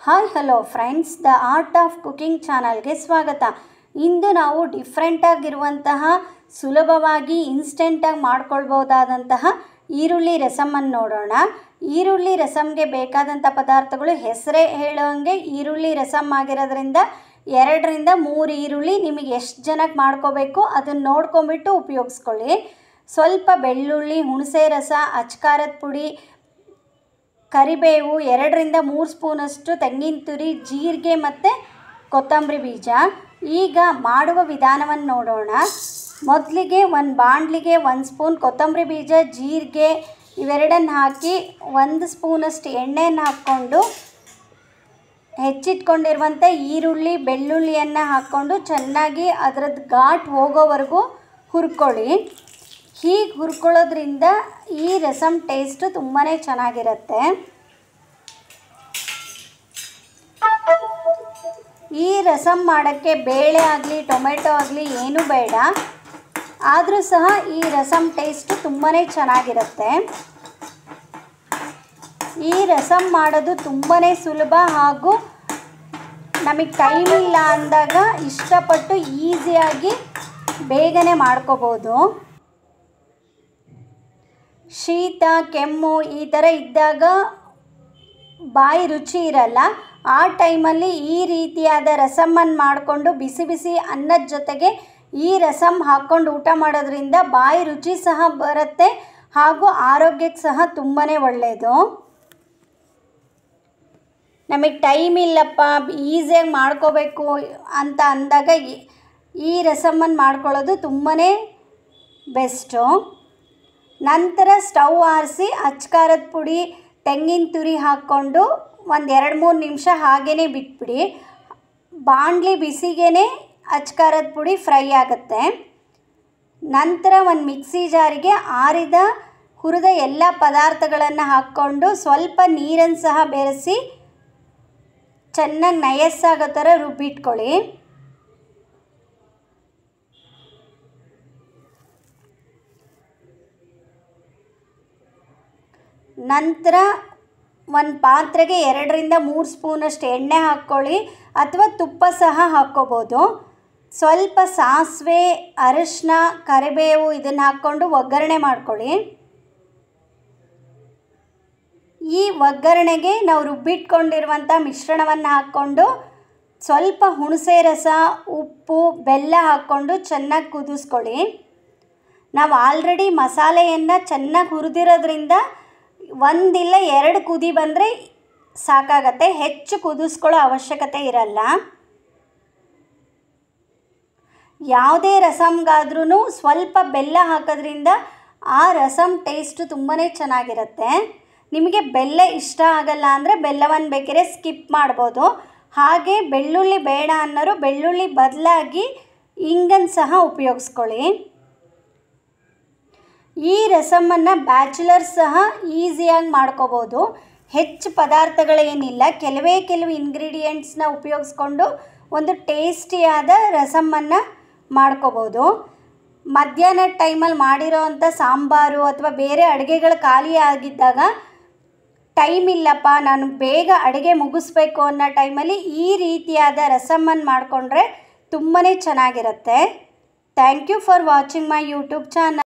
Hi hello friends, the art of cooking ಚಾನಲ್ಗೆ ಸ್ವಾಗತ. ಇಂದು ನಾವು ಡಿಫ್ರೆಂಟಾಗಿರುವಂತಹ ಸುಲಭವಾಗಿ ಇನ್ಸ್ಟೆಂಟಾಗಿ ಮಾಡ್ಕೊಳ್ಬೋದಾದಂತಹ ಈರುಳ್ಳಿ ರಸಮನ್ನು ನೋಡೋಣ. ಈರುಳ್ಳಿ ರಸಮ್ಗೆ ಬೇಕಾದಂಥ ಪದಾರ್ಥಗಳು ಹೆಸರೇ ಹೇಳೋಂಗೆ ಈರುಳ್ಳಿ ರಸಮ್ ಆಗಿರೋದ್ರಿಂದ 2 ರಿಂದ 3 ಈರುಳ್ಳಿ ನಿಮಗೆ ಎಷ್ಟು ಜನಕ್ಕೆ ಮಾಡ್ಕೋಬೇಕು ಅದನ್ನು ನೋಡ್ಕೊಂಬಿಟ್ಟು ಉಪಯೋಗಿಸ್ಕೊಳ್ಳಿ. ಸ್ವಲ್ಪ ಬೆಳ್ಳುಳ್ಳಿ, ಹುಣಸೆ ರಸ, ಅಚ್ಕಾರದ ಪುಡಿ, ಕರಿಬೇವು, 2 ರಿಂದ 3 ಸ್ಪೂನಷ್ಟು ತೆಂಗಿನ ತುರಿ, ಜೀರಿಗೆ ಮತ್ತು ಕೊತ್ತಂಬರಿ ಬೀಜ. ಈಗ ಮಾಡುವ ವಿಧಾನವನ್ನು ನೋಡೋಣ. ಮೊದಲಿಗೆ ಒಂದು ಬಾಣಲಿಗೆ 1 ಸ್ಪೂನ್ ಕೊತ್ತಂಬರಿ ಬೀಜ, ಜೀರಿಗೆ ಇವೆರಡನ್ನು ಹಾಕಿ 1 ಸ್ಪೂನಷ್ಟು ಎಣ್ಣೆಯನ್ನು ಹಾಕ್ಕೊಂಡು ಹೆಚ್ಚಿಟ್ಕೊಂಡಿರುವಂಥ ಈರುಳ್ಳಿ, ಬೆಳ್ಳುಳ್ಳಿಯನ್ನು ಹಾಕ್ಕೊಂಡು ಚೆನ್ನಾಗಿ ಅದರದ್ದು ಘಾಟ್ ಹೋಗೋವರೆಗೂ ಹುರ್ಕೊಳ್ಳಿ. ಹೀಗೆ ಹುರ್ಕೊಳ್ಳೋದ್ರಿಂದ ಈ ರಸಮ್ ಟೇಸ್ಟು ತುಂಬಾ ಚೆನ್ನಾಗಿರುತ್ತೆ. ಈ ರಸಮ್ ಮಾಡೋಕ್ಕೆ ಬೇಳೆ ಆಗಲಿ ಟೊಮೆಟೊ ಆಗಲಿ ಏನೂ ಬೇಡ, ಆದರೂ ಸಹ ಈ ರಸಮ್ ಟೇಸ್ಟು ತುಂಬಾ ಚೆನ್ನಾಗಿರುತ್ತೆ. ಈ ರಸಮ್ ಮಾಡೋದು ತುಂಬಾ ಸುಲಭ ಹಾಗೂ ನಮಗೆ ಟೈಮ್ ಇಲ್ಲ ಅಂದಾಗ ಇಷ್ಟಪಟ್ಟು ಈಸಿಯಾಗಿ ಬೇಗನೆ ಮಾಡ್ಕೋಬೋದು. ಶೀತ, ಕೆಮ್ಮು ಈ ಥರ ಇದ್ದಾಗ ಬಾಯಿ ರುಚಿ ಇರಲ್ಲ. ಆ ಟೈಮಲ್ಲಿ ಈ ರೀತಿಯಾದ ರಸಮನ್ನು ಮಾಡಿಕೊಂಡು ಬಿಸಿ ಬಿಸಿ ಅನ್ನದ ಜೊತೆಗೆ ಈ ರಸಮ್ ಹಾಕ್ಕೊಂಡು ಊಟ ಮಾಡೋದ್ರಿಂದ ಬಾಯಿ ರುಚಿ ಸಹ ಬರುತ್ತೆ ಹಾಗೂ ಆರೋಗ್ಯಕ್ಕೆ ಸಹ ತುಂಬಾ ಒಳ್ಳೆಯದು. ನಮಗೆ ಟೈಮ್ ಇಲ್ಲಪ್ಪ, ಈಸಿಯಾಗಿ ಮಾಡ್ಕೋಬೇಕು ಅಂತ ಅಂದಾಗ ಈ ರಸಮನ್ನು ಮಾಡ್ಕೊಳ್ಳೋದು ತುಂಬಾ ಬೆಸ್ಟು. ನಂತರ ಸ್ಟವ್ ಆರಿಸಿ ಅಚ್ಕಾರದ ಪುಡಿ, ತೆಂಗಿನ ತುರಿ ಹಾಕ್ಕೊಂಡು ಒಂದು 2-3 ನಿಮಿಷ ಹಾಗೇ ಬಿಟ್ಬಿಡಿ. ಬಾಣಲಿ ಬಿಸಿಗೇ ಅಚ್ಕಾರದ ಪುಡಿ ಫ್ರೈ ಆಗುತ್ತೆ. ನಂತರ ಒಂದು ಮಿಕ್ಸಿ ಜಾರಿಗೆ ಹುರಿದ ಎಲ್ಲ ಪದಾರ್ಥಗಳನ್ನು ಹಾಕ್ಕೊಂಡು ಸ್ವಲ್ಪ ನೀರನ್ನು ಸಹ ಬೆರೆಸಿ ಚೆನ್ನಾಗಿ ನಯಸ್ಸಾಗೋ ಥರ ರುಬ್ಬಿಟ್ಕೊಳ್ಳಿ. ನಂತರ ಒಂದು ಪಾತ್ರೆಗೆ 2 ರಿಂದ 3 ಸ್ಪೂನಷ್ಟು ಎಣ್ಣೆ ಹಾಕ್ಕೊಳ್ಳಿ ಅಥವಾ ತುಪ್ಪ ಸಹ ಹಾಕ್ಕೋಬೋದು. ಸ್ವಲ್ಪ ಸಾಸಿವೆ, ಅರಿಶಿನ, ಕರಿಬೇವು ಇದನ್ನು ಹಾಕ್ಕೊಂಡು ಒಗ್ಗರಣೆ ಮಾಡ್ಕೊಳ್ಳಿ. ಈ ಒಗ್ಗರಣೆಗೆ ನಾವು ರುಬ್ಬಿಟ್ಕೊಂಡಿರುವಂಥ ಮಿಶ್ರಣವನ್ನು ಹಾಕ್ಕೊಂಡು ಸ್ವಲ್ಪ ಹುಣಸೆ ರಸ, ಉಪ್ಪು, ಬೆಲ್ಲ ಹಾಕ್ಕೊಂಡು ಚೆನ್ನಾಗಿ ಕುದಿಸ್ಕೊಳ್ಳಿ. ನಾವು ಆಲ್ರೆಡಿ ಮಸಾಲೆಯನ್ನು ಚೆನ್ನಾಗಿ ಹುರಿದಿರೋದ್ರಿಂದ 1 ಇಲ್ಲ 2 ಕುದಿ ಬಂದರೆ ಸಾಕಾಗತ್ತೆ, ಹೆಚ್ಚು ಕುದಿಸ್ಕೊಳ್ಳೋ ಅವಶ್ಯಕತೆ ಇರಲ್ಲ. ಯಾವುದೇ ರಸಮ್ಗಾದ್ರೂ ಸ್ವಲ್ಪ ಬೆಲ್ಲ ಹಾಕೋದ್ರಿಂದ ಆ ರಸಮ್ ಟೇಸ್ಟು ತುಂಬಾ ಚೆನ್ನಾಗಿರುತ್ತೆ. ನಿಮಗೆ ಬೆಲ್ಲ ಇಷ್ಟ ಆಗಲ್ಲ ಅಂದರೆ ಬೆಲ್ಲವನ್ನು ಬೇಕಾದ್ರೆ ಸ್ಕಿಪ್ ಮಾಡ್ಬೋದು. ಹಾಗೆ ಬೆಳ್ಳುಳ್ಳಿ ಬೇಡ ಅನ್ನೋರು ಬೆಳ್ಳುಳ್ಳಿ ಬದಲಾಗಿ ಇಂಗನ್ನು ಸಹ ಉಪಯೋಗಿಸ್ಕೊಳ್ಳಿ. ಈ ರಸಮನ್ನು ಬ್ಯಾಚುಲರ್ ಸಹ ಈಸಿಯಾಗಿ ಮಾಡ್ಕೋಬೋದು. ಹೆಚ್ಚು ಪದಾರ್ಥಗಳೇನಿಲ್ಲ, ಕೆಲವು ಇಂಗ್ರೀಡಿಯೆಂಟ್ಸ್ನ ಉಪಯೋಗಿಸ್ಕೊಂಡು ಒಂದು ಟೇಸ್ಟಿಯಾದ ರಸಮನ್ನು ಮಾಡ್ಕೋಬೋದು. ಮಧ್ಯಾಹ್ನದ ಟೈಮಲ್ಲಿ ಮಾಡಿರೋ ಅಂಥ ಸಾಂಬಾರು ಅಥವಾ ಬೇರೆ ಅಡುಗೆಗಳು ಖಾಲಿ ಆಗಿದ್ದಾಗ ಟೈಮ್ ಇಲ್ಲಪ್ಪ, ನಾನು ಬೇಗ ಅಡುಗೆ ಮುಗಿಸ್ಬೇಕು ಅನ್ನೋ ಟೈಮಲ್ಲಿ ಈ ರೀತಿಯಾದ ರಸಮನ್ನು ಮಾಡಿಕೊಂಡ್ರೆ ತುಂಬಾ ಚೆನ್ನಾಗಿರುತ್ತೆ. Thank you for watching my YouTube channel.